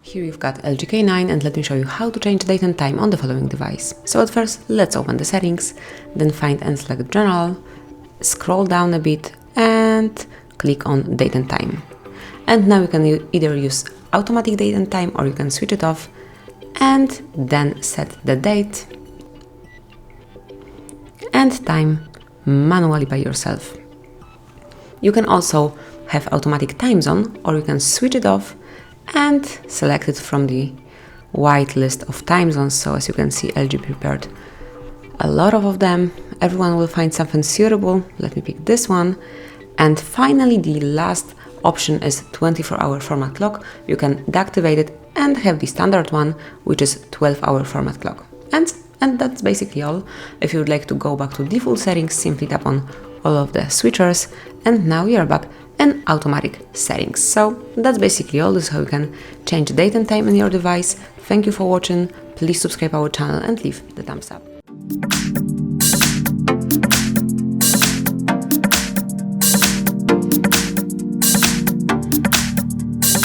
Here you've got LG K9, and let me show you how to change date and time on the following device. So at first, let's open the settings, then find and select General, scroll down a bit and click on date and time. And now you can either use automatic date and time, or you can switch it off and then set the date and time manually by yourself. You can also have automatic time zone, or you can switch it off and select it from the wide list of time zones. So as you can see, LG prepared a lot of them. Everyone will find something suitable. Let me pick this one. And finally, the last option is 24-hour format clock. You can deactivate it and have the standard one, which is 12-hour format clock. And that's basically all. If you would like to go back to default settings, simply tap on all of the switchers, and now you're back in automatic settings. So that's basically all. This is how you can change date and time in your device. Thank you for watching. Please subscribe our channel and leave the thumbs up.